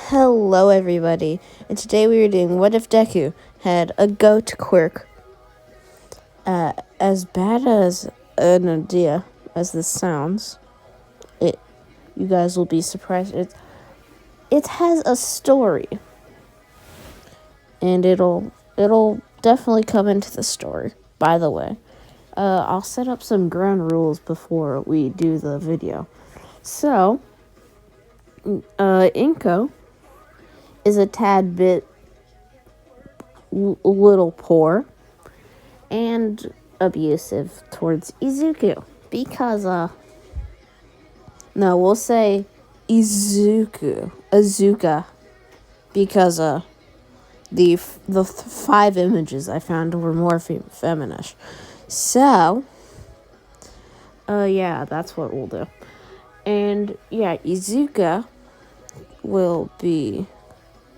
Hello everybody, and today we are doing What If Deku had a goat quirk. As bad as an idea as this sounds, you guys will be surprised. It has a story, and it'll definitely come into the story. By the way, I'll set up some ground rules before we do the video. So, Inko is a tad bit little poor and abusive towards Izuku because we'll say Izuka because the 5 images I found were more feminine. So that's what we'll do. And Izuka will be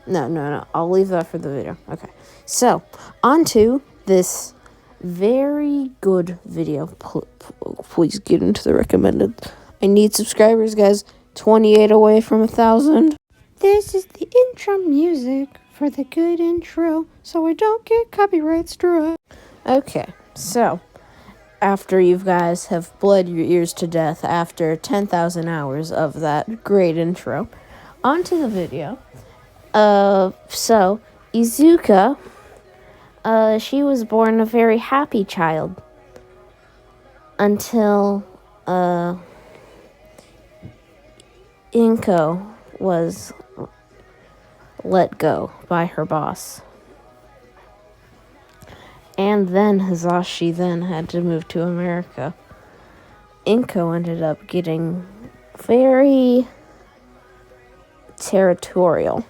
no, I'll leave that for the video. Okay, so on to this very good video. Please get into the recommended. I need subscribers, guys. 28 away from 1,000. This is the intro music for the good intro, so I don't get copyright struck. Okay, so after you guys have bled your ears to death after 10,000 hours of that great intro, on to the video. So Izuka, she was born a very happy child until, Inko was let go by her boss. And then Hisashi then had to move to America. Inko ended up getting very territorial.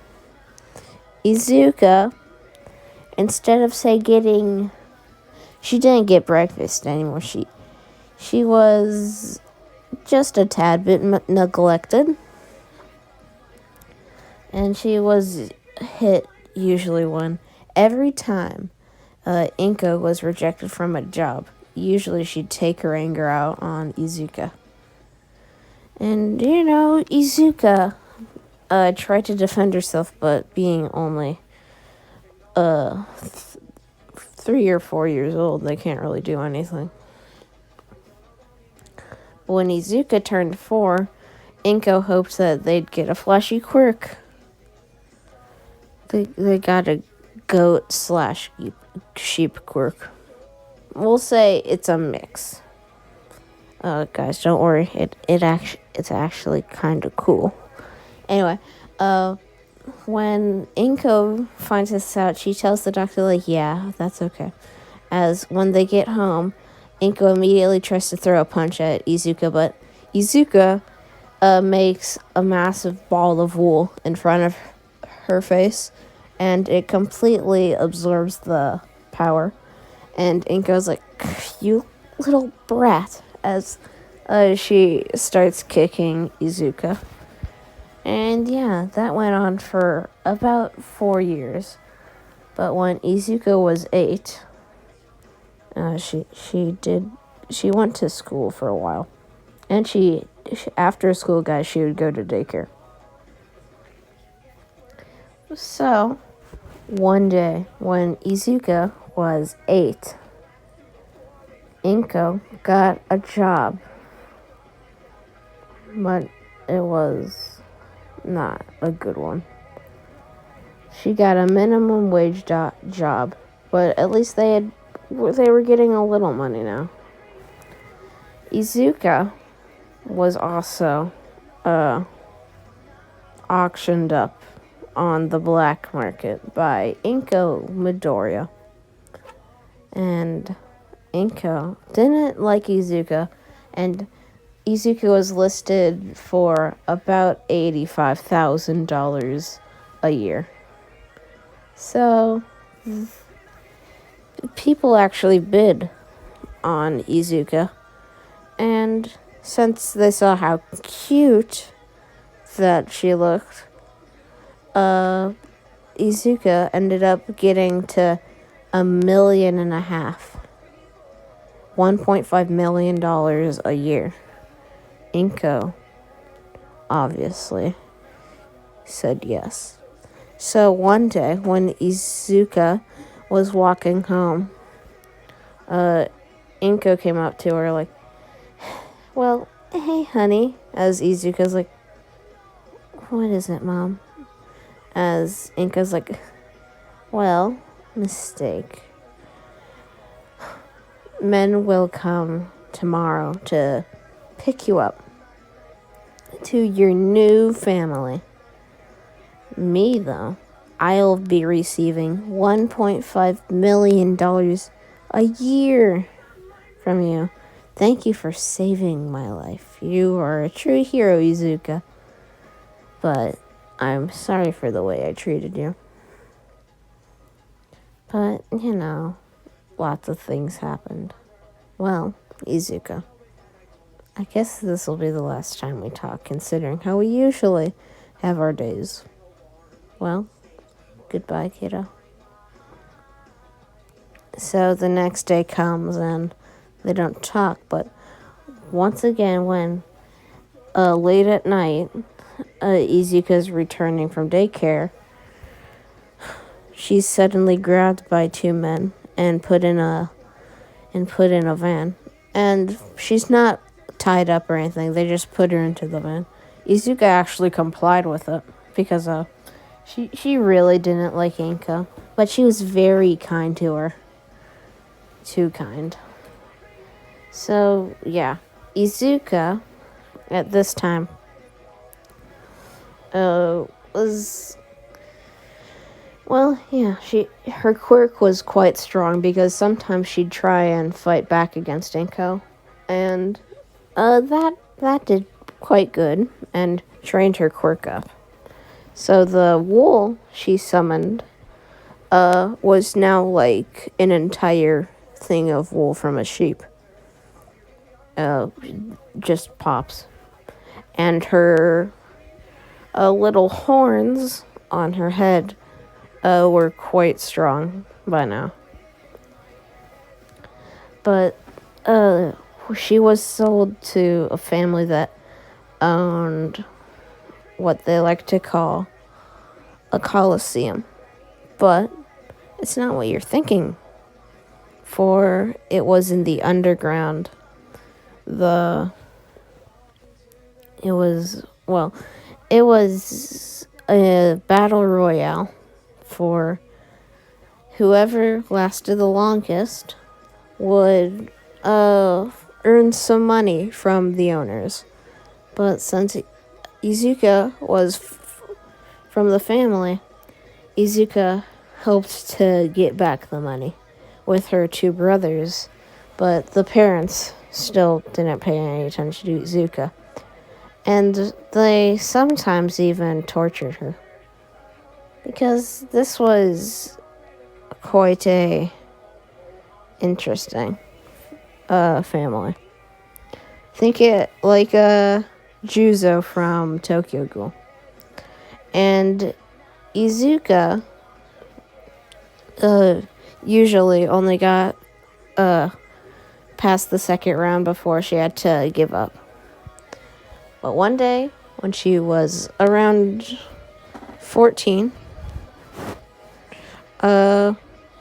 Izuka, instead of she didn't get breakfast anymore. She was just a tad bit neglected. And she was hit usually every time Inko was rejected from a job. Usually she'd take her anger out on Izuka. And Izuka tried to defend herself, but being only 3 or 4 years old, they can't really do anything. But when Izuka turned 4, Inko hoped that they'd get a flashy quirk. They got a goat/sheep quirk. We'll say it's a mix. Guys, don't worry. It's actually kind of cool. Anyway, when Inko finds this out, she tells the doctor, yeah, that's okay. As when they get home, Inko immediately tries to throw a punch at Izuka, but Izuka makes a massive ball of wool in front of her face, and it completely absorbs the power. And Inko's like, you little brat, as she starts kicking Izuka. And that went on for about 4 years. But when Izuka was 8, she went to school for a while. And she after school, guys, she would go to daycare. So, one day when Izuka was 8, Inko got a job. But it was not a good one. She got a minimum wage job, but at least they were getting a little money now. Izuka was also auctioned up on the black market by Inko Midoriya. And Inko didn't like Izuka, and Izuka was listed for about $85,000 a year. So, people actually bid on Izuka. And since they saw how cute that she looked, Izuka ended up getting to $1.5 million. $1.5 million a year. Inko, obviously, said yes. So one day, when Izuka was walking home, Inko came up to her like, well, hey, honey. As Izuka's like, what is it, Mom? As Inko's like, well, mistake. Men will come tomorrow to pick you up to your new family. Me, though, I'll be receiving $1.5 million a year from you. Thank you for saving my life. You are a true hero, Izuka. But I'm sorry for the way I treated you. But, lots of things happened. Well, Izuka, I guess this will be the last time we talk, considering how we usually have our days. Well, goodbye, kiddo. So the next day comes and they don't talk, but once again, when late at night, Izuka's returning from daycare, she's suddenly grabbed by two men and put in a van. And she's not tied up or anything. They just put her into the van. Izuka actually complied with it because she really didn't like Inko, but she was very kind to her. Too kind. So, yeah. Izuka, at this time, was... Well, yeah, her quirk was quite strong because sometimes she'd try and fight back against Inko. And that did quite good and trained her quirk up. So the wool she summoned was now like an entire thing of wool from a sheep. Just pops. And her little horns on her head were quite strong by now. But she was sold to a family that owned what they like to call a coliseum. But it's not what you're thinking, for it was in the underground. It was a battle royale for whoever lasted the longest would earn some money from the owners. But since Izuka was from the family, Izuka helped to get back the money with her two brothers, but the parents still didn't pay any attention to Izuka. And they sometimes even tortured her. Because this was quite a interesting family. Think it like a Juzo from Tokyo Ghoul. And Izuka usually only got past the second round before she had to give up. But one day, when she was around 14,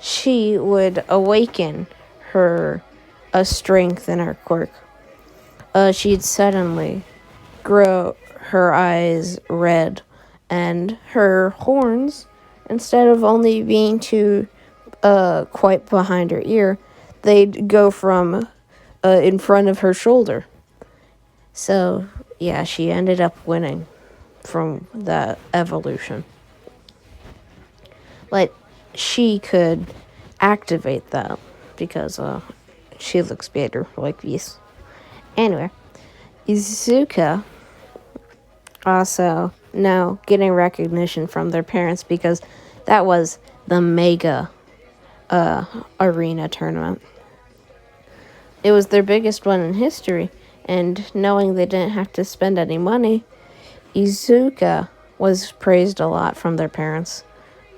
she would awaken her strength in her quirk. She'd suddenly grow her eyes red, and her horns, instead of only being quite behind her ear, they'd go from in front of her shoulder. So, yeah, she ended up winning from that evolution. But she could activate that because she looks better like this. Anyway, Izuka also now getting recognition from their parents because that was the mega arena tournament. It was their biggest one in history, and knowing they didn't have to spend any money, Izuka was praised a lot from their parents,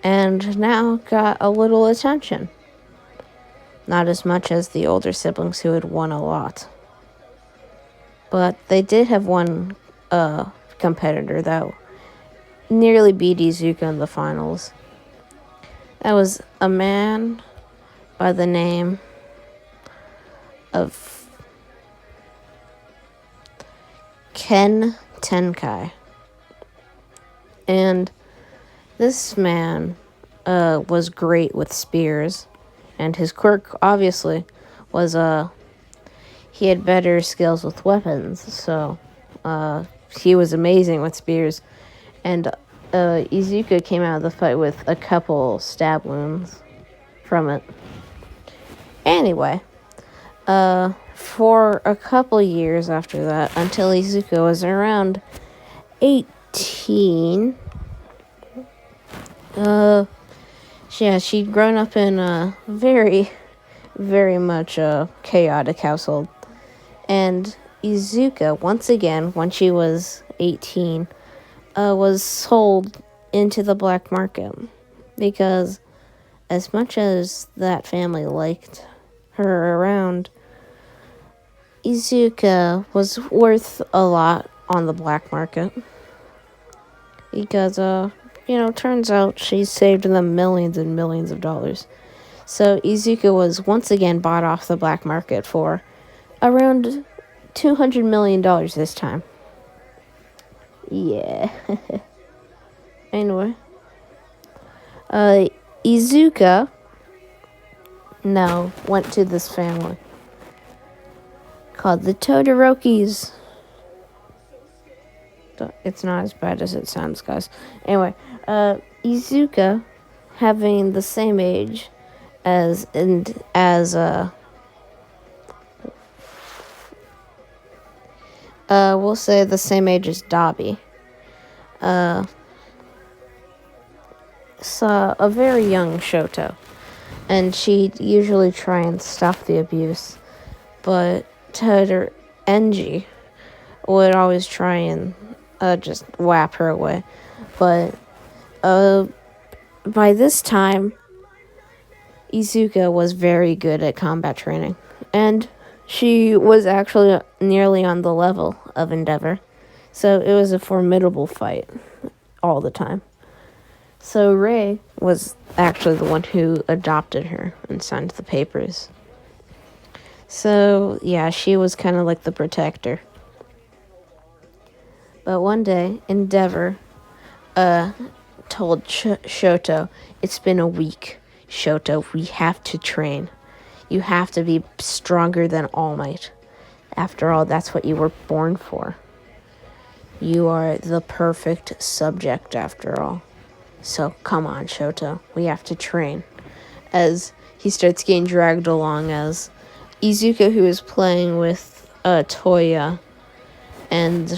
and now got a little attention. Not as much as the older siblings who had won a lot. But they did have one competitor that nearly beat Izuka in the finals. That was a man by the name of Ken Tenkai. And this man was great with spears. And his quirk, obviously, was he had better skills with weapons. So he was amazing with spears. And Izuka came out of the fight with a couple stab wounds from it. Anyway, for a couple years after that, until Izuka was around 18, she'd grown up in a very, very much a chaotic household. And Izuka, once again, when she was 18, was sold into the black market. Because as much as that family liked her around, Izuka was worth a lot on the black market. Because, turns out she saved them millions and millions of dollars. So Izuka was once again bought off the black market for around $200 million this time. Yeah. Anyway. Izuka now went to this family called the Todorokis. It's not as bad as it sounds, guys. Anyway, Izuka, having the same age as we'll say the same age as Dobby, saw a very young Shoto, and she'd usually try and stop the abuse, but Enji would always try and just whap her away. But by this time, Izuka was very good at combat training, and she was actually nearly on the level of Endeavor, so it was a formidable fight all the time. So Rei was actually the one who adopted her and signed the papers. So yeah, she was kind of like the protector. But one day, Endeavor told Shoto, "It's been a week, Shoto. We have to train. You have to be stronger than All Might. After all, that's what you were born for. You are the perfect subject, after all. So come on, Shoto. We have to train." As he starts getting dragged along, as Izuka, who is playing with Toya, and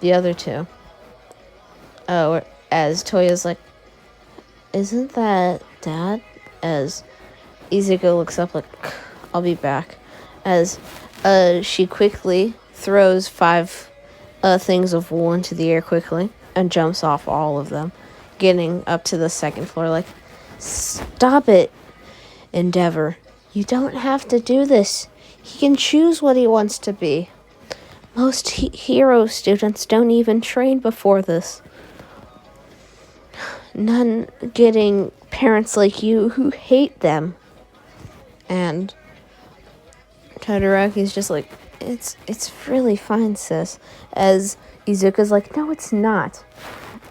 the other two. As Toya's like, "Isn't that Dad?" As Izuka looks up like, "I'll be back." As she quickly throws 5 things of wool into the air quickly and jumps off all of them, getting up to the 2nd floor like, "Stop it, Endeavor. You don't have to do this. He can choose what he wants to be. Most hero students don't even train before this. None getting parents like you who hate them." And Todoroki's just like, it's really fine, sis. As Izuka's like, "No, it's not."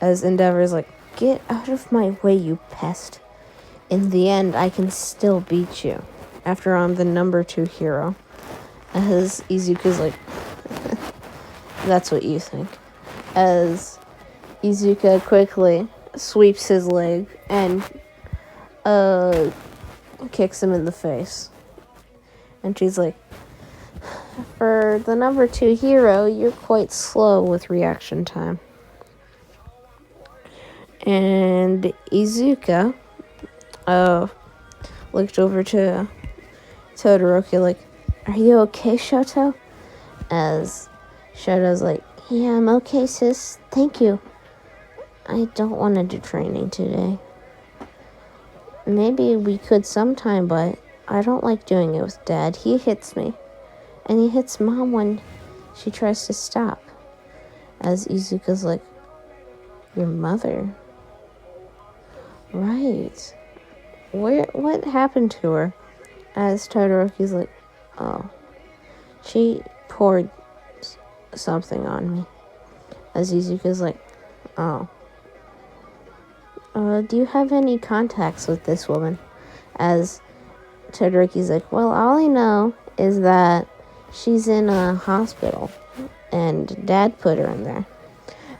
As Endeavor's like, "Get out of my way, you pest. In the end, I can still beat you. After I'm the number 2 hero." As Izuka's like, "That's what you think." As Izuka quickly sweeps his leg and kicks him in the face. And she's like, "For the number 2 hero, you're quite slow with reaction time." And Izuka looked over to Todoroki like, "Are you okay, Shoto?" As Shoto's like, "Yeah, I'm okay, sis. Thank you. I don't want to do training today. Maybe we could sometime, but I don't like doing it with Dad. He hits me. And he hits Mom when she tries to stop." As Izuka's like, Your mother? Right. What happened to her? As Todoroki's like, oh, she poured something on me. As Izuka's like, oh. Do you have any contacts with this woman? As Todoroki's like, well, all I know is that she's in a hospital and Dad put her in there.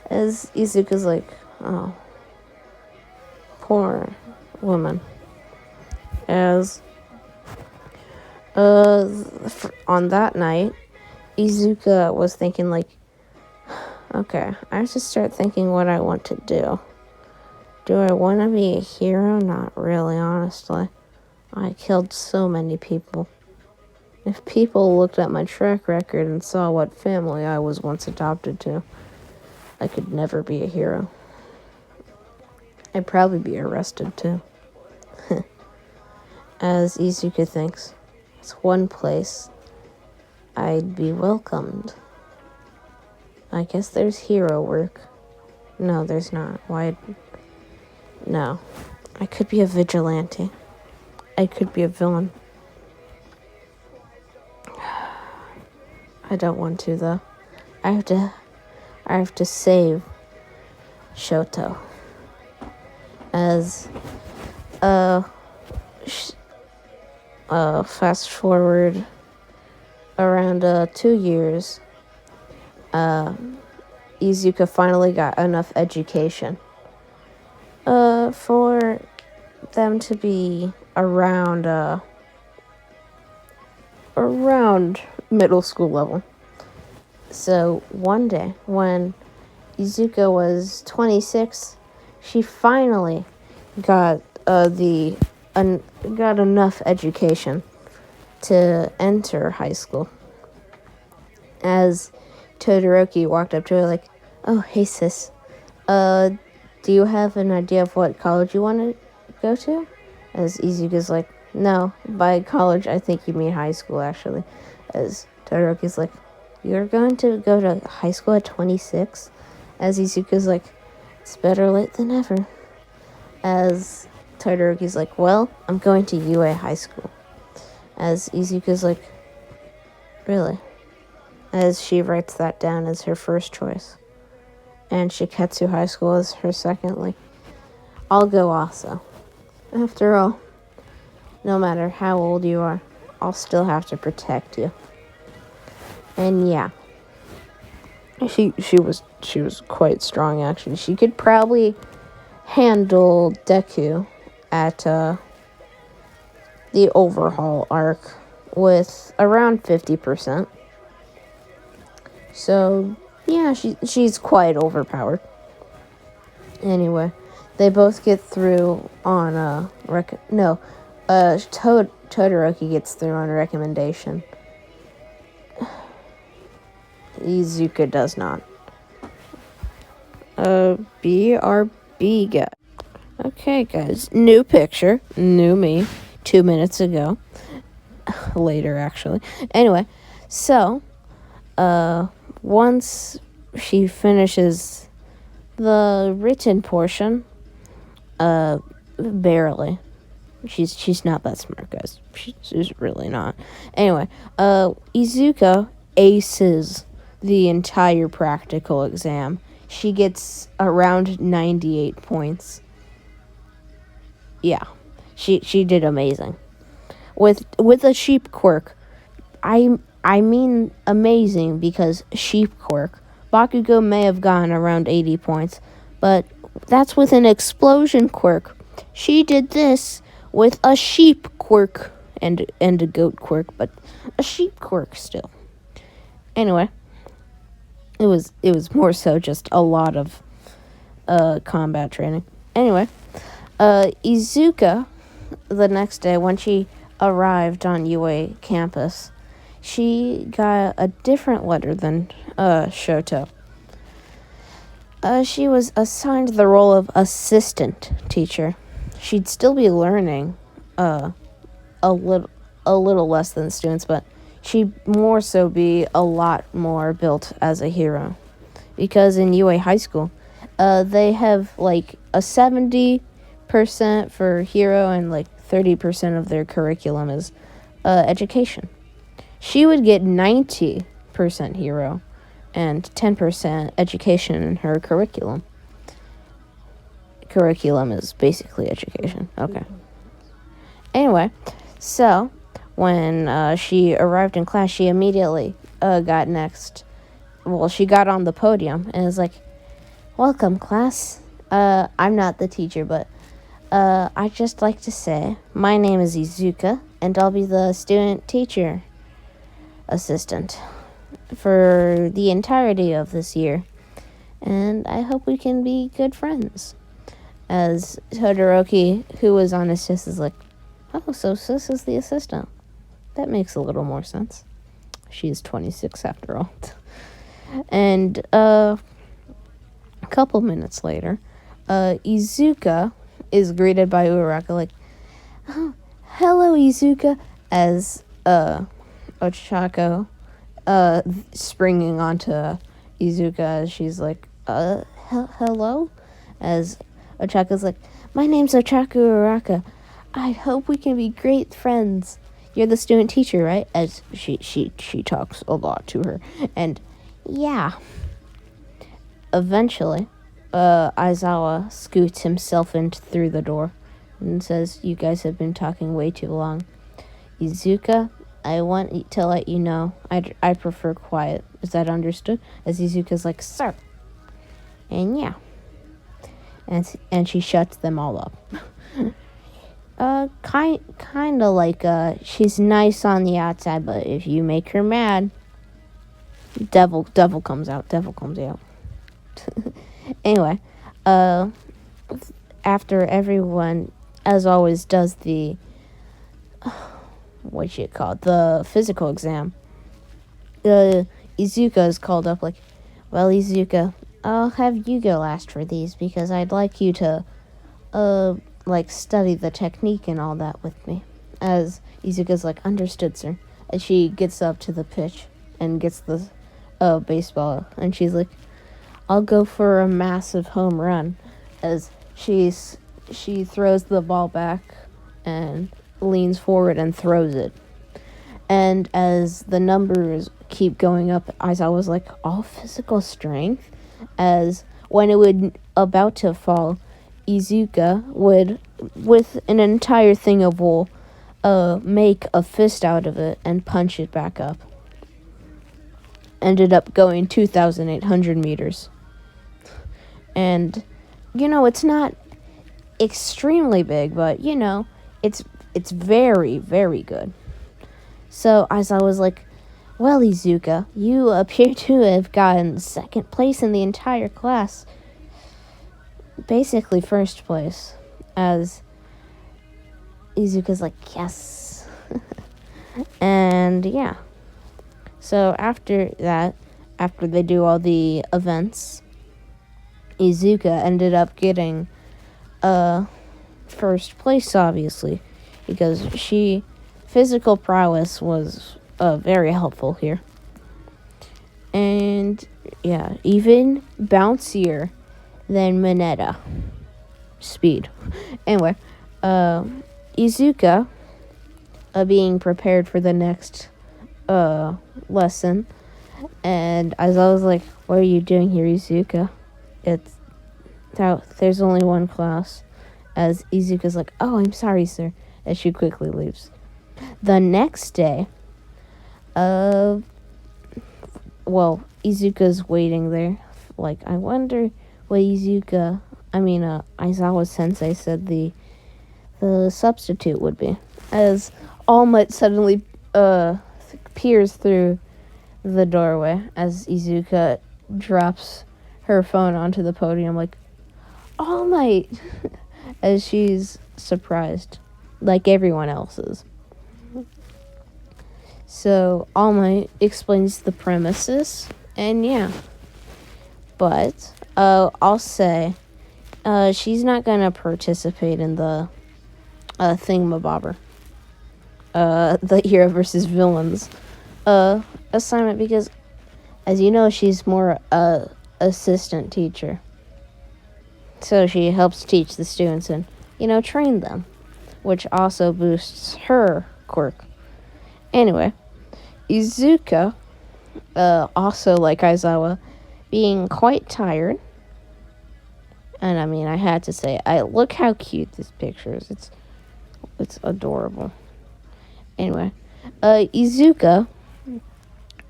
As Izuka's like, oh, poor woman. As on that night, Izuka was thinking like, okay, I have to start thinking what I want to do. Do I want to be a hero? Not really, honestly. I killed so many people. If people looked at my track record and saw what family I was once adopted to, I could never be a hero. I'd probably be arrested too. As Izuka thinks, it's one place I'd be welcomed. I guess there's hero work. No, there's not. Why? No. I could be a vigilante. I could be a villain. I don't want to, though. I have to save Shoto. As, fast forward around 2 years, Izuka finally got enough education for them to be around middle school level. So one day when Izuka was 26, she finally got got enough education to enter high school. As Todoroki walked up to her like, oh, hey sis, do you have an idea of what college you want to go to? As Izuka's like, no, by college I think you mean high school actually. As Todoroki's like, you're going to go to high school at 26? As Izuka's like, it's better late than never. As Todoroki's like, well, I'm going to UA high school. As Izuka's like, really? As she writes that down as her first choice. And Shiketsu High School is her second. Like, I'll go also. After all, no matter how old you are, I'll still have to protect you. And yeah, she was quite strong actually. She could probably handle Deku at the Overhaul arc with around 50%. So yeah, she's quite overpowered. Anyway, they both get through on Todoroki gets through on recommendation. Izuka does not. BRB guy. Okay, guys. New picture. New me. 2 minutes ago. Later, actually. Anyway, so, once she finishes the written portion, barely. She's not that smart, guys. She's really not. Anyway, Izuka aces the entire practical exam. She gets around 98 points. Yeah, she did amazing. With a sheep quirk, I mean amazing because sheep quirk. Bakugo may have gotten around 80 points, but that's with an explosion quirk. She did this with a sheep quirk and a goat quirk, but a sheep quirk still. Anyway, it was more so just a lot of combat training. Anyway, Izuka, the next day when she arrived on UA campus, she got a different letter than Shoto. She was assigned the role of assistant teacher. She'd still be learning a little less than students, but she'd more so be a lot more built as a hero. Because in UA high school, They have like a 70% for hero, and like 30% of their curriculum is education. She would get 90% hero and 10% education in her curriculum. Curriculum is basically education. Okay. Anyway, so when she arrived in class, she immediately got next. Well, she got on the podium and was like, "Welcome, class. I'm not the teacher, but I'd just like to say my name is Izuka, and I'll be the student teacher assistant for the entirety of this year. And I hope we can be good friends." As Todoroki, who was on his test, is like, "Oh, so Sis is the assistant. That makes a little more sense. She's 26 after all." And a couple minutes later, Izuka is greeted by Uraraka like, "Oh, hello, Izuka," as Ochako springing onto Izuka as she's like, hello? As Ochaka's like, "My name's Ochaku Uraraka. I hope we can be great friends. You're the student teacher, right?" As she talks a lot to her. And yeah. Eventually, Aizawa scoots himself in through the door and says, "You guys have been talking way too long. Izuka, I want to let you know, I prefer quiet. Is that understood?" As Izuka's like, "Sir." And yeah. And she shuts them all up. Kind of like, she's nice on the outside, but if you make her mad, devil comes out. Anyway, after everyone, as always, does the the physical exam, Izuka is called up like, "Well, Izuka, I'll have you go last for these because I'd like you to study the technique and all that with me." As Izuka's like, "Understood, sir." As she gets up to the pitch and gets the baseball, and she's like, "I'll go for a massive home run." As she throws the ball back and leans forward and throws it. And as the numbers keep going up, Aizawa was like, "All physical strength?" As when it would about to fall, Izuka would, with an entire thing of wool, make a fist out of it and punch it back up. Ended up going 2,800 meters. And, it's not extremely big, but, it's very, very good. So Aizawa was like, "Well, Izuka, you appear to have gotten second place in the entire class. Basically first place." As Izuka's like, "Yes." And yeah. So after that, after they do all the events, Izuka ended up getting first place, obviously, because physical prowess was very helpful here. And yeah, even bouncier than Mineta. Speed. Anyway, Izuka, being prepared for the next lesson, and as I was like, "What are you doing here, Izuka? There's only one class." As Izuka's like, "Oh, I'm sorry, sir," as she quickly leaves. The next day, Izuka's waiting there. Like, I wonder what Aizawa Sensei said the substitute would be. As All Might suddenly peers through the doorway as Izuka drops her phone onto the podium, like, "All Might," as she's surprised, like everyone else is. So All Might explains the premises, and yeah. But I'll say she's not gonna participate in the thingamabobber, the hero versus villains assignment, because, as you know, she's more assistant teacher. So she helps teach the students and, train them, which also boosts her quirk. Anyway, Izuka, also like Aizawa, being quite tired. And I mean, I had to say, look how cute this picture is. It's adorable. Anyway, Izuka,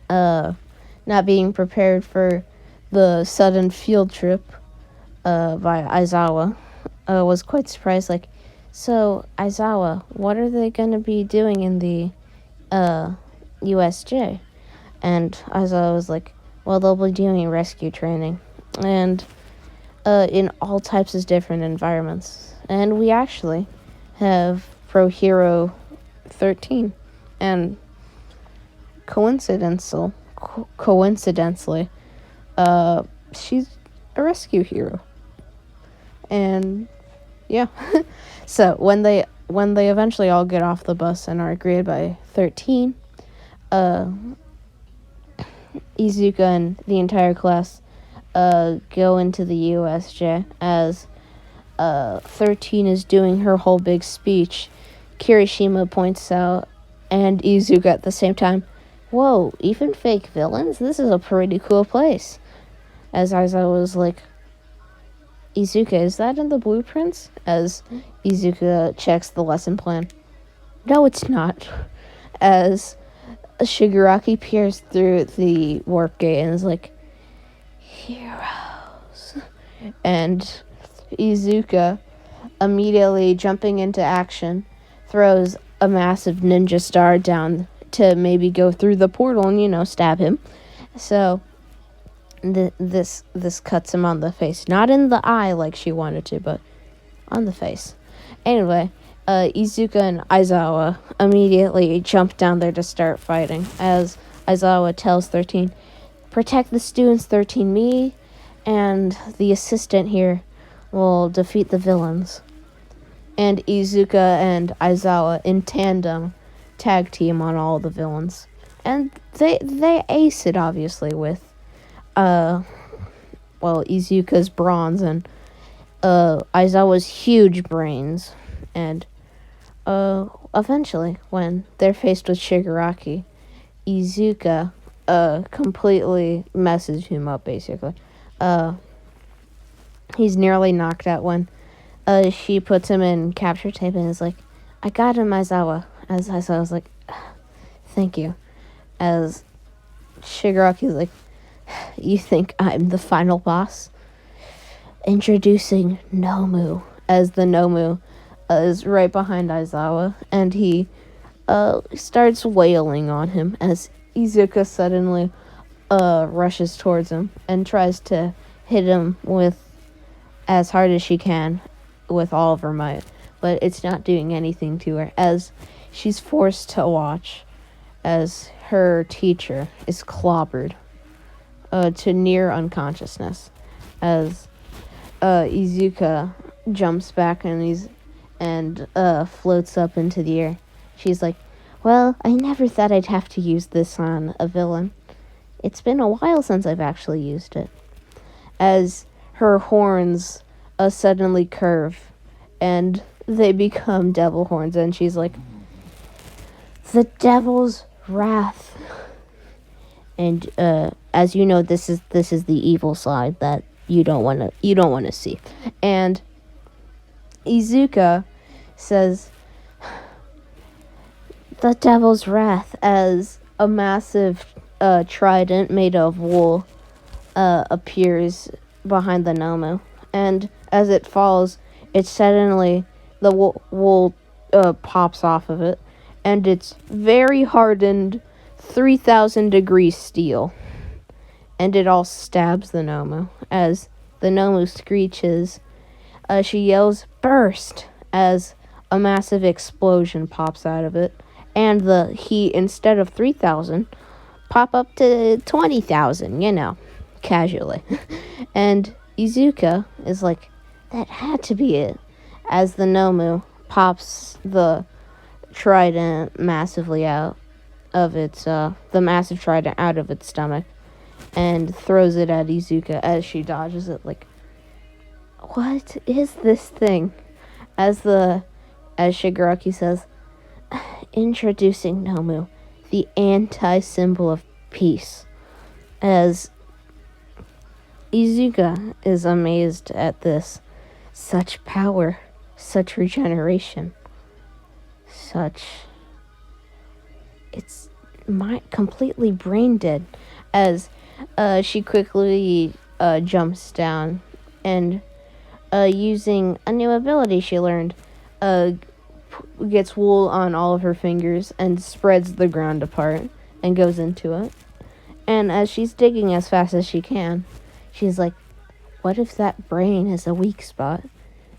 not being prepared for the sudden field trip, by Aizawa, was quite surprised. Like, so Aizawa, what are they gonna be doing in the, USJ? And Aizawa was like, well, they'll be doing rescue training, and in all types of different environments. And we actually have Pro Hero 13, and coincidentally, she's a rescue hero. And yeah, so when they eventually all get off the bus and are greeted by 13, Izuka and the entire class go into the USJ as 13 is doing her whole big speech. Kirishima points out, and Izuka at the same time, whoa, even fake villains? This is a pretty cool place. As Aizawa was like, Izuka, is that in the blueprints? As Izuka checks the lesson plan. No, it's not. As Shigaraki peers through the warp gate and is like, heroes. And Izuka, immediately jumping into action, throws a massive ninja star down to maybe go through the portal and, stab him. So this cuts him on the face. Not in the eye like she wanted to, but on the face. Anyway, Izuka and Aizawa immediately jump down there to start fighting, as Aizawa tells 13, protect the students, 13. Me and the assistant here will defeat the villains. And Izuka and Aizawa in tandem tag team on all the villains. And they ace it, obviously, with Izuka's bronze and Aizawa's huge brains. And eventually, when they're faced with Shigaraki, Izuka completely messes him up, basically. He's nearly knocked out when she puts him in capture tape and is like, I got him, Aizawa. As Aizawa was like, thank you. As Shigaraki's like, you think I'm the final boss? Introducing Nomu. As the Nomu is right behind Aizawa, and he starts wailing on him as Izuka suddenly rushes towards him and tries to hit him with as hard as she can with all of her might, but it's not doing anything to her, as she's forced to watch as her teacher is clobbered to near unconsciousness, as Izuka jumps back and floats up into the air. She's like, well, I never thought I'd have to use this on a villain. It's been a while since I've actually used it. As her horns suddenly curve, and they become devil horns, and she's like, the devil's wrath. And as you know, this is the evil side that you don't want to see. And Izuka says, the devil's wrath, as a massive trident made of wool appears behind the Nomu, and as it falls, it suddenly, the wool pops off of it, and it's very hardened 3,000 degree steel, and it all stabs the Nomu. As the Nomu screeches, she yells, burst, as a massive explosion pops out of it, and the heat, instead of 3,000, pop up to 20,000, casually. And Izuka is like, that had to be it, as the Nomu pops the trident massively out of its, the massive trident out of its stomach, and throws it at Izuka as she dodges it, like, What is this thing? As Shigaraki says, introducing Nomu, the anti-symbol of peace. As Izuka is amazed at this. Such power, such regeneration, it's completely brain dead. As she quickly jumps down and using a new ability she learned, gets wool on all of her fingers and spreads the ground apart and goes into it. And as she's digging as fast as she can, she's like, what if that brain is a weak spot?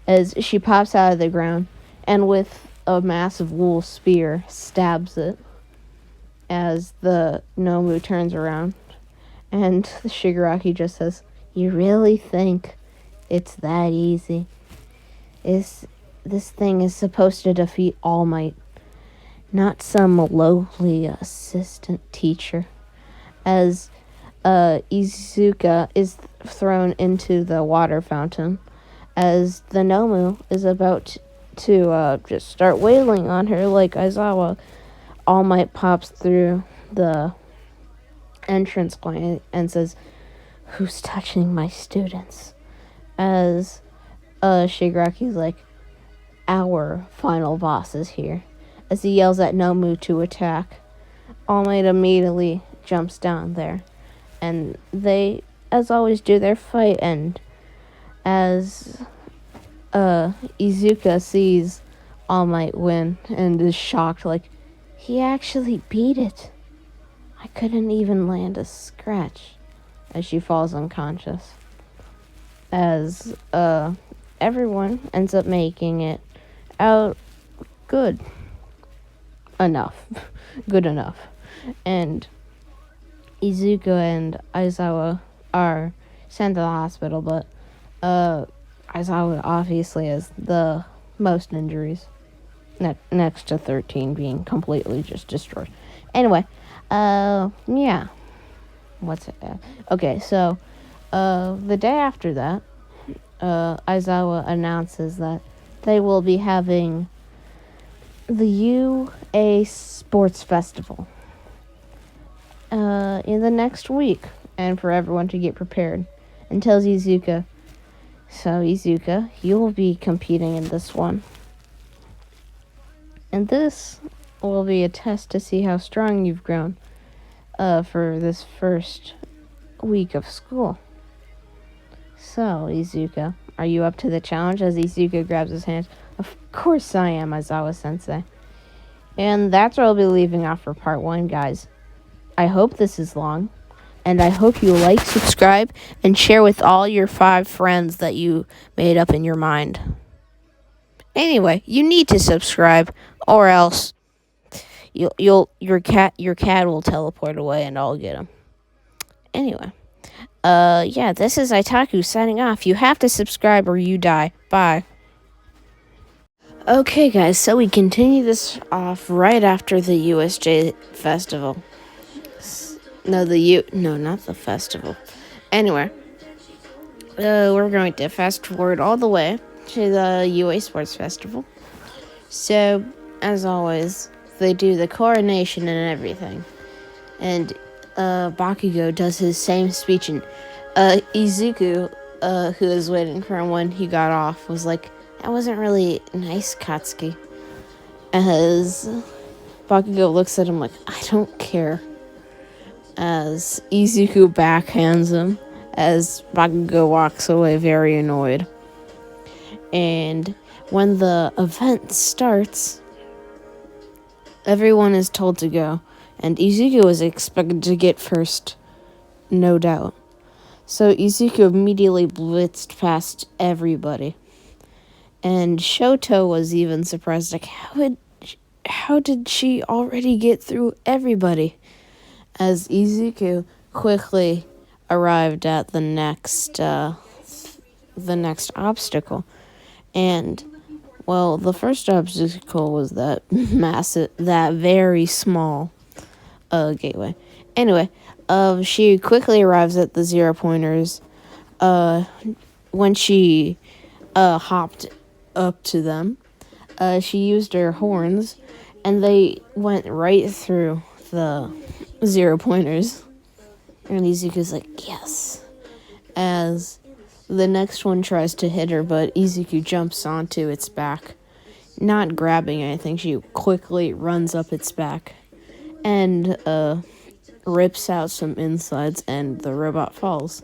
As she pops out of the ground and with a massive wool spear stabs it as the Nomu turns around. And the Shigaraki just says, you really think it's that easy? This thing is supposed to defeat All Might, not some lowly assistant teacher. As Izuka is thrown into the water fountain, as the Nomu is about to just start wailing on her like Aizawa, All Might pops through the entrance point and says, who's touching my students? As Shigaraki's like, our final boss is here. As he yells at Nomu to attack, All Might immediately jumps down there. And they, as always, do their fight. And as Izuka sees All Might win and is shocked, like, he actually beat it. I couldn't even land a scratch. As she falls unconscious. As everyone ends up making it out good enough. Good enough. And Izuka and Aizawa are sent to the hospital, but Aizawa obviously has the most injuries, next to 13 being completely just destroyed. Anyway, yeah. What's it? Okay, so the day after that, Aizawa announces that they will be having the UA Sports Festival in the next week, and for everyone to get prepared, and tells Izuka, so Izuka, you will be competing in this one. And this will be a test to see how strong you've grown for this first week of school. So, Izuka, are you up to the challenge? As Izuka grabs his hand. Of course I am, Aizawa-sensei. And that's where I'll be leaving off for part 1, guys. I hope this is long. And I hope you like, subscribe, and share with all your 5 friends that you made up in your mind. Anyway, you need to subscribe, or else your cat will teleport away and I'll get him. Anyway. Yeah, this is Itaku signing off. You have to subscribe or you die. Bye. Okay, guys, so we continue this off right after the USJ festival. No, not the festival. Anyway, we're going to fast forward all the way to the UA Sports Festival. So, as always, they do the coronation and everything. And Bakugo does his same speech, and Izuku, who was waiting for him when he got off, was like, that wasn't really nice, Katsuki. As Bakugo looks at him like, I don't care. As Izuku backhands him, as Bakugo walks away very annoyed. And when the event starts, everyone is told to go. And Izuku was expected to get first, no doubt. So Izuku immediately blitzed past everybody. And Shoto was even surprised, like, how did she already get through everybody? As Izuku quickly arrived at the next obstacle. And, well, the first obstacle was that very small gateway. Anyway, she quickly arrives at the 0 pointers, when she hopped up to them, she used her horns, and they went right through the 0 pointers. And Izuku's like, yes. As the next one tries to hit her, but Izuku jumps onto its back. Not grabbing anything, she quickly runs up its back and rips out some insides, and the robot falls.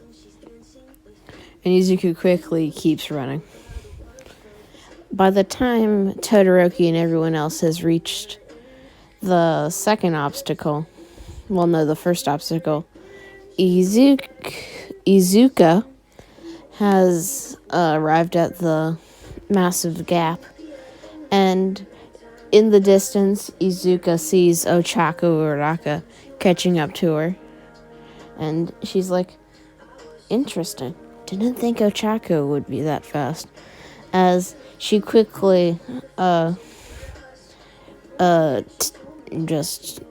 And Izuku quickly keeps running. By the time Todoroki and everyone else has reached the second obstacle, the first obstacle, Izuka has arrived at the massive gap, and in the distance, Izuka sees Ochako Uraka catching up to her, and she's like, interesting. Didn't think Ochako would be that fast. As she quickly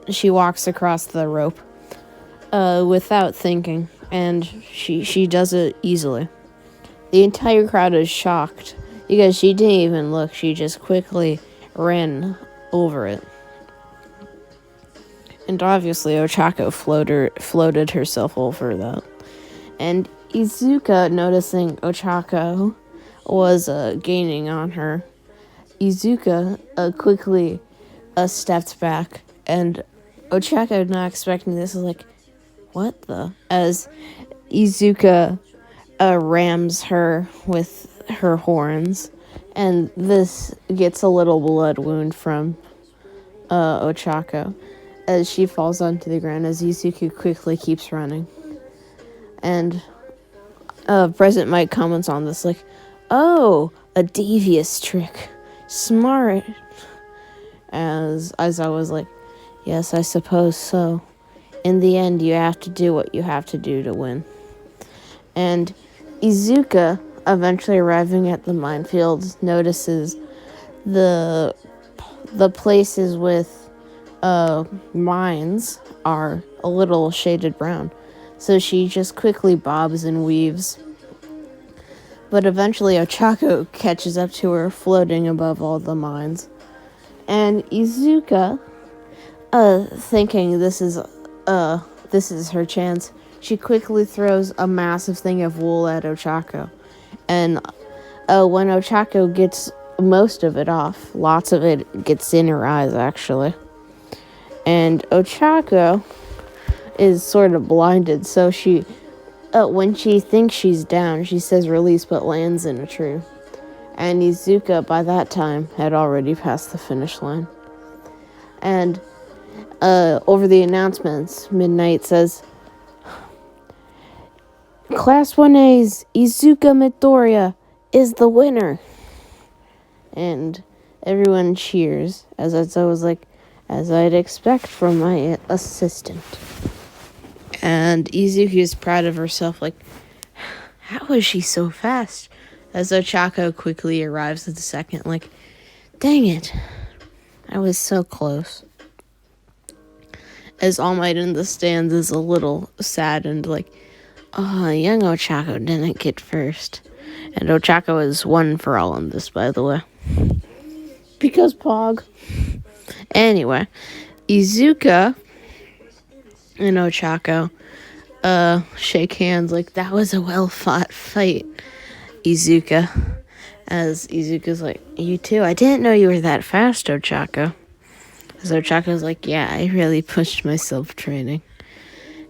she walks across the rope without thinking, and she does it easily. The entire crowd is shocked because she didn't even look. She just quickly ran over it. And obviously Ochako floated herself over that. And Izuka, noticing Ochako was gaining on her, Izuka quickly stepped back, and Ochako, not expecting this, is like, what the? As Izuka rams her with her horns, and this gets a little blood wound from Ochako as she falls onto the ground, as Izuku quickly keeps running. And President Mike comments on this like, oh, a devious trick. Smart. As I was like, yes, I suppose so. In the end, you have to do what you have to do to win. And Izuka, eventually arriving at the minefield, notices the places with mines are a little shaded brown. So she just quickly bobs and weaves. But eventually Ochako catches up to her, floating above all the mines. And Izuka, thinking this is her chance, she quickly throws a massive thing of wool at Ochako. And when Ochako gets most of it off, lots of it gets in her eyes, actually. And Ochako is sort of blinded, so she, when she thinks she's down, she says release, but lands in a tree. And Izuka, by that time, had already passed the finish line. And over the announcements, Midnight says, Class 1A's Izuka Midoriya is the winner. And everyone cheers, as I was like, as I'd expect from my assistant. And Izuku is proud of herself, like, how is she so fast? As Ochako quickly arrives at the second, like, dang it, I was so close. As All Might in the stands is a little saddened, like, oh, young Ochako didn't get first. And Ochako is 1 for all on this, by the way. Because Pog. Anyway, Izuka and Ochako shake hands like, that was a well-fought fight, Izuka. As Izuka's like, you too? I didn't know you were that fast, Ochako. As Ochako's like, yeah, I really pushed myself training.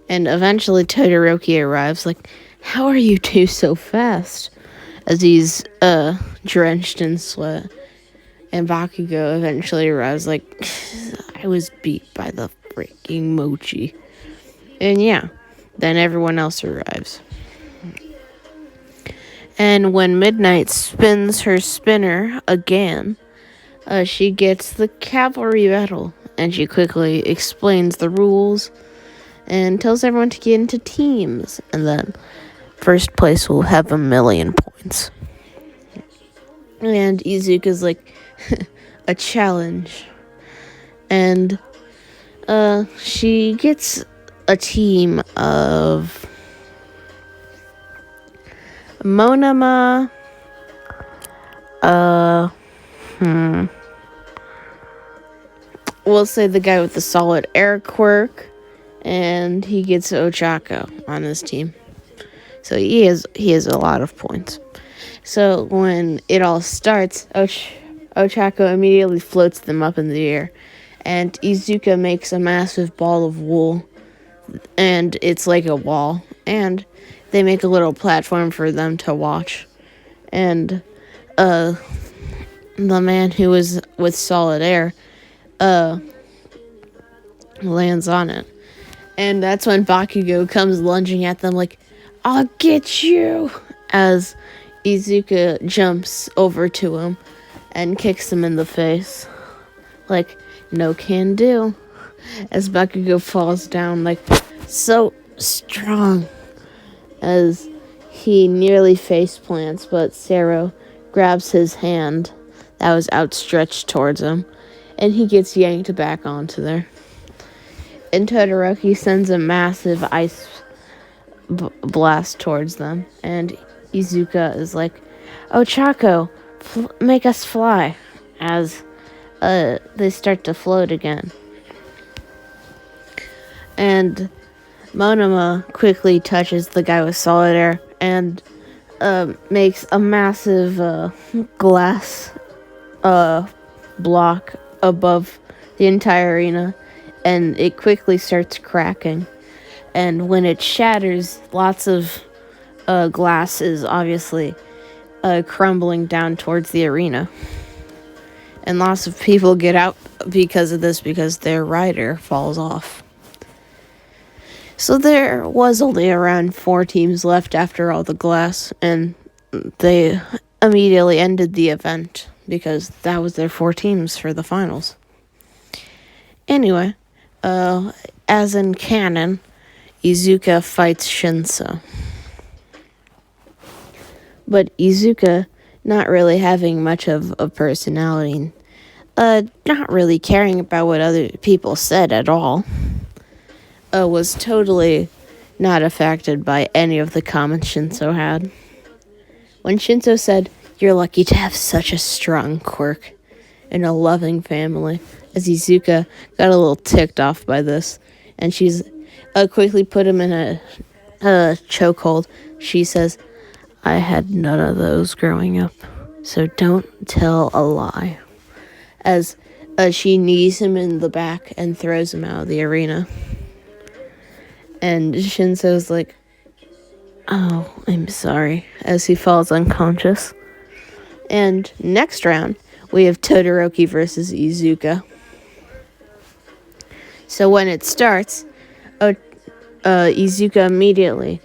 And eventually Todoroki arrives like, how are you two so fast? As he's drenched in sweat. And Bakugo eventually arrives like, I was beat by the freaking mochi. And yeah, then everyone else arrives. And when Midnight spins her spinner again, she gets the cavalry battle. And she quickly explains the rules and tells everyone to get into teams. And then first place will have 1,000,000 points. And Izuka's like, a challenge. And she gets a team of Monoma, we'll say the guy with the solid air quirk, and he gets Ochako on his team. So he has a lot of points. So when it all starts, Ochako immediately floats them up in the air, and Izuka makes a massive ball of wool, and it's like a wall, and they make a little platform for them to watch, and the man who was with solid air lands on it, and that's when Bakugo comes lunging at them like, "I'll get you," as Izuka jumps over to him and kicks him in the face. Like, no can do. As Bakugo falls down, like, so strong. As he nearly face plants, but Sero grabs his hand that was outstretched towards him, and he gets yanked back onto there. And Todoroki sends a massive ice blast towards them, and Izuka is like, "Ochako, make us fly," as they start to float again. And Monoma quickly touches the guy with solid air and makes a massive glass block above the entire arena, and it quickly starts cracking. And when it shatters, lots of glass is obviously crumbling down towards the arena. And lots of people get out because of this, because their rider falls off. So there was only around 4 teams left after all the glass, and they immediately ended the event because that was their 4 teams for the finals. Anyway, as in canon, Izuka fights Shinso. But Izuka, not really having much of a personality, not really caring about what other people said at all, was totally not affected by any of the comments Shinso had. When Shinso said, "You're lucky to have such a strong quirk and a loving family," as Izuka got a little ticked off by this, and she's quickly put him in a chokehold. She says, "I had none of those growing up, so don't tell a lie," as she knees him in the back and throws him out of the arena. And Shinso's like, "Oh, I'm sorry," as he falls unconscious. And next round, we have Todoroki versus Izuka. So when it starts, Izuka immediately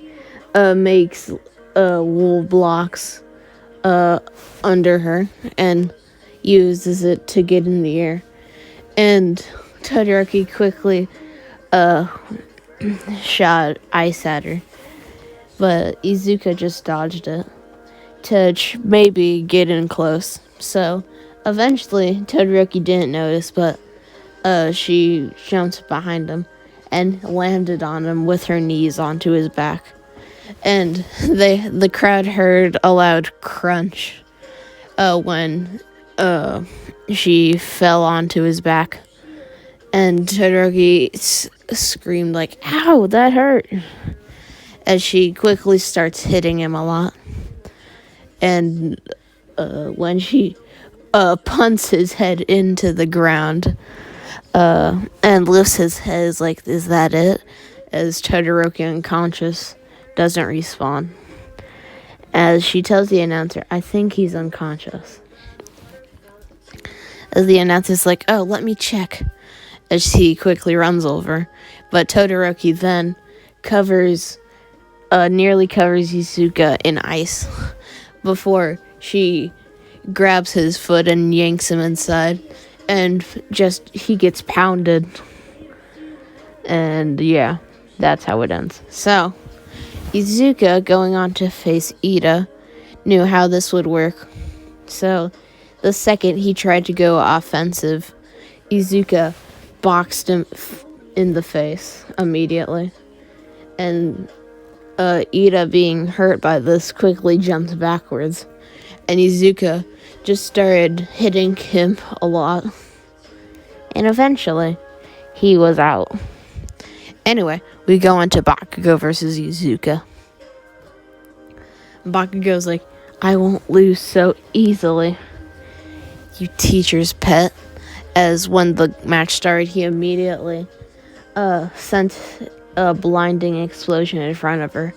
makes wool blocks under her and uses it to get in the air. And Todoroki quickly shot ice at her, but Izuka just dodged it to maybe get in close. So eventually Todoroki didn't notice, but she jumped behind him and landed on him with her knees onto his back. And the crowd heard a loud crunch when she fell onto his back. And Todoroki screamed like, "Ow, that hurt," as she quickly starts hitting him a lot. And when she punts his head into the ground and lifts his head, is like, "Is that it?" as Todoroki, unconscious, doesn't respawn. As she tells the announcer, "I think he's unconscious." As the announcer's like, "Oh, let me check," as he quickly runs over. But Todoroki then nearly covers Izuka in ice before she grabs his foot and yanks him inside. And he gets pounded. And yeah, that's how it ends. So, Izuka, going on to face Ida, knew how this would work. So, the second he tried to go offensive, Izuka boxed him in the face immediately. And Ida, being hurt by this, quickly jumped backwards, and Izuka just started hitting him a lot. And eventually, he was out. Anyway, we go into Bakugo versus Izuka. Bakugo's like, I won't lose so easily, you teacher's pet. As when the match started, he immediately sent a blinding explosion in front of her.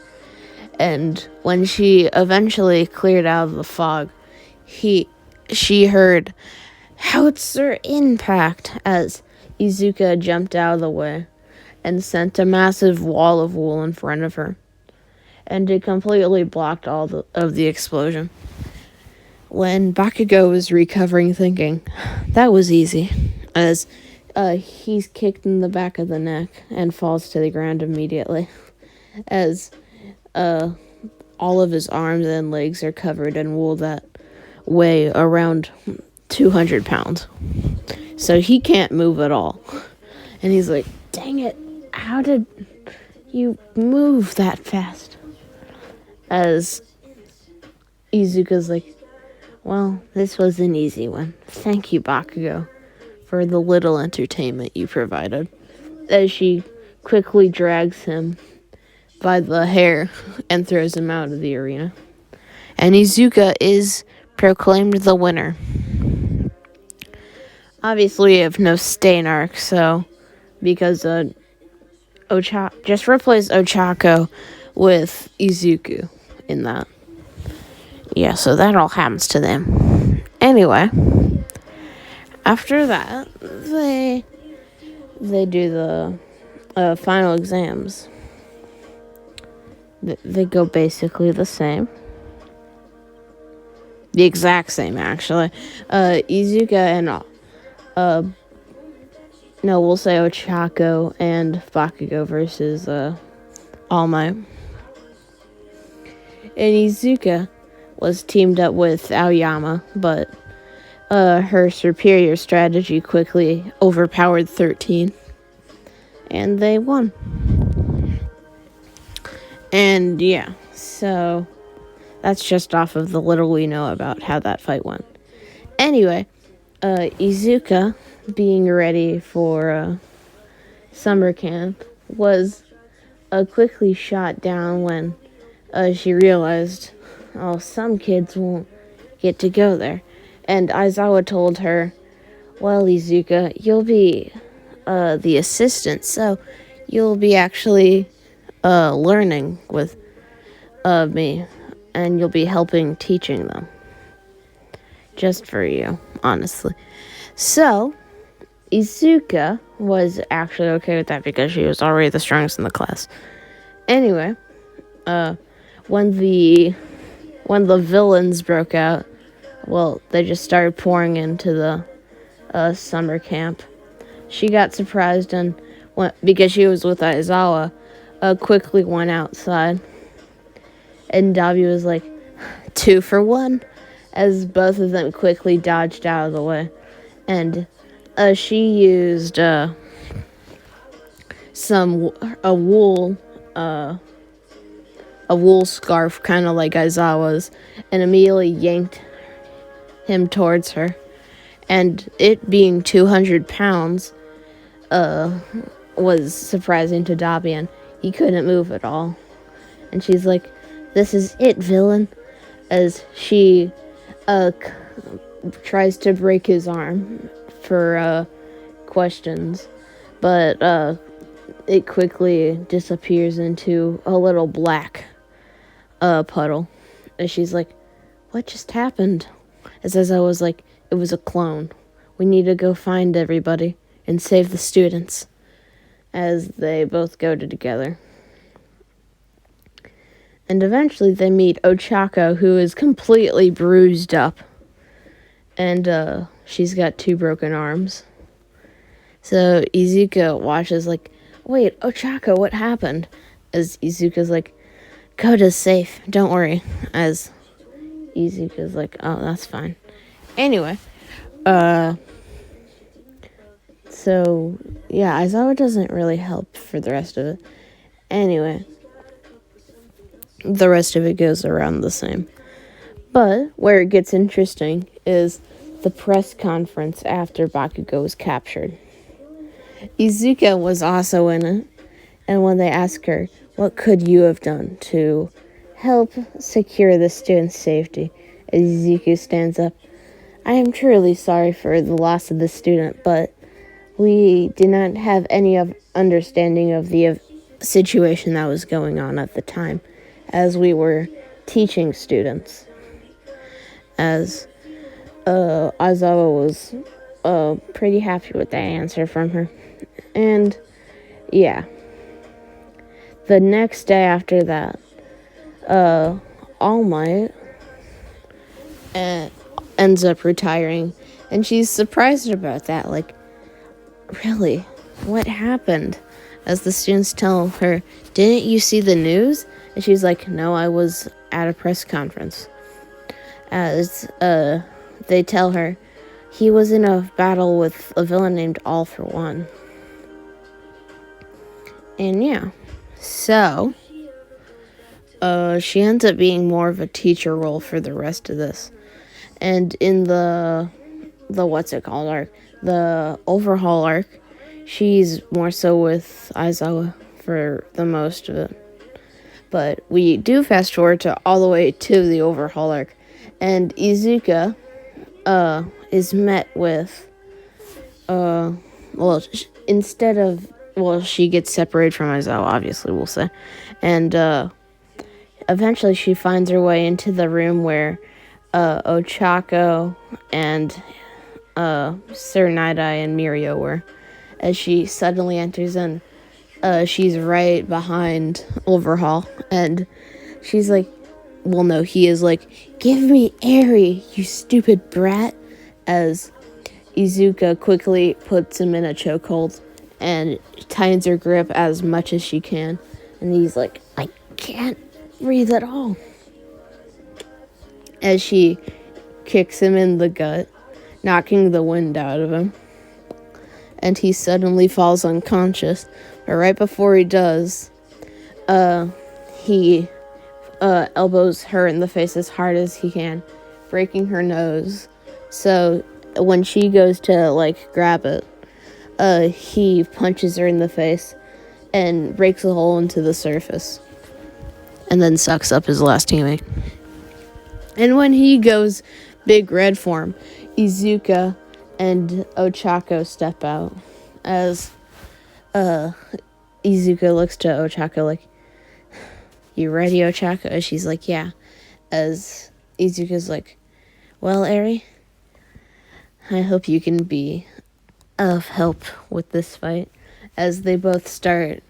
And when she eventually cleared out of the fog, she heard howitzer impact as Izuka jumped out of the way and sent a massive wall of wool in front of her. And it completely blocked all of the explosion. When Bakugo was recovering, thinking, that was easy, as he's kicked in the back of the neck and falls to the ground immediately, as all of his arms and legs are covered in wool that weigh around 200 pounds. So he can't move at all. And he's like, dang it, how did you move that fast? As Izuka's like, well, this was an easy one. Thank you, Bakugo, for the little entertainment you provided. As she quickly drags him by the hair and throws him out of the arena. And Izuka is proclaimed the winner. Obviously, we have no stain arc, so because just replace Ochako with Izuku in that. Yeah, so that all happens to them. Anyway, after that, they do the final exams. They go basically the same. The exact same, actually. Izuka and we'll say Ochako and Bakugo versus All Might. And Izuka was teamed up with Aoyama, but her superior strategy quickly overpowered 13. And they won. And yeah, so that's just off of the little we know about how that fight went. Anyway, Izuka, being ready for summer camp, was quickly shot down when she realized, some kids won't get to go there. And Aizawa told her, well, Izuka, you'll be the assistant, so you'll be actually learning with me, and you'll be helping teaching them. Just for you, honestly. So, Izuka was actually okay with that because she was already the strongest in the class. Anyway, when the villains broke out, well, they just started pouring into the summer camp. She got surprised and because she was with Aizawa, quickly went outside. And Dabi was like, 2 for 1, as both of them quickly dodged out of the way. And she used a wool scarf, kind of like Aizawa's, and immediately yanked him towards her. And it being 200 pounds was surprising to Dabi, and he couldn't move at all. And she's like, this is it, villain, as she tries to break his arm for questions, but it quickly disappears into a little black puddle. And she's like, what just happened? As I was like, it was a clone. We need to go find everybody and save the students. As they both go together. And eventually they meet Ochako, who is completely bruised up. And she's got 2 broken arms. So Izuka watches like, wait, Ochako, what happened? As Izuka's like, Koda's safe, don't worry. As Izuka's like, oh, that's fine. Anyway, so yeah, Aizawa doesn't really help for the rest of it. Anyway, the rest of it goes around the same. But where it gets interesting is the press conference after Bakugo was captured. Izuka was also in it, and when they ask her, what could you have done to help secure the student's safety? Izuka stands up. I am truly sorry for the loss of the student, but we did not have any understanding of the situation that was going on at the time, as we were teaching students. As Aizawa was pretty happy with that answer from her. And yeah, the next day after that, All Might ends up retiring, and she's surprised about that. Like, really, what happened? As the students tell her, didn't you see the news? And she's like, no, I was at a press conference. As they tell her, he was in a battle with a villain named All for One. And yeah, so she ends up being more of a teacher role for the rest of this. And in the what's it called arc, the Overhaul arc, she's more so with Aizawa for the most of it. But we do fast forward to all the way to the Overhaul arc, and Izuka is met with she gets separated from Aizawa, obviously, we'll say. And eventually she finds her way into the room where Ochako and Sir Night-Eye and Mirio were. As she suddenly enters in, she's right behind Overhaul. And she's like, well, no, he is like, give me Eri, you stupid brat. As Izuka quickly puts him in a chokehold and tightens her grip as much as she can. And he's like, I can't breathe at all. As she kicks him in the gut, knocking the wind out of him. And he suddenly falls unconscious. But right before he does, he elbows her in the face as hard as he can, breaking her nose. So when she goes to, like, grab it, he punches her in the face and breaks a hole into the surface. And then sucks up his last teammate. And when he goes big red form, Izuka and Ochako step out. As Izuka looks to Ochako like, you ready, Ochako? And she's like, yeah. As Izuka's like, well, Eri, I hope you can be of help with this fight. As they both start,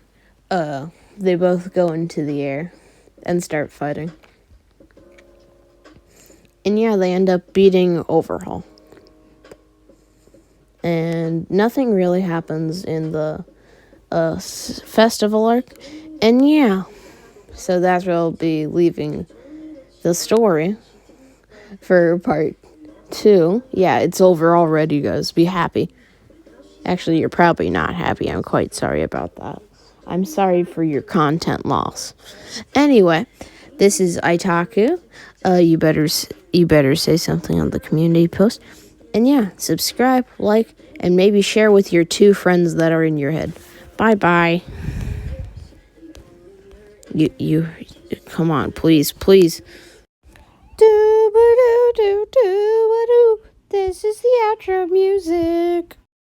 they both go into the air and start fighting. And yeah, they end up beating Overhaul. And nothing really happens in the festival arc. And yeah, so that's where I'll be leaving the story for part 2. Yeah, it's over already, guys. Be happy. Actually, you're probably not happy. I'm quite sorry about that. I'm sorry for your content loss. Anyway, this is Itaku. You better say something on the community post. And yeah, subscribe, like, and maybe share with your 2 friends that are in your head. Bye-bye. You, come on, please. Do-ba-do-do-do-ba-do. This is the outro music.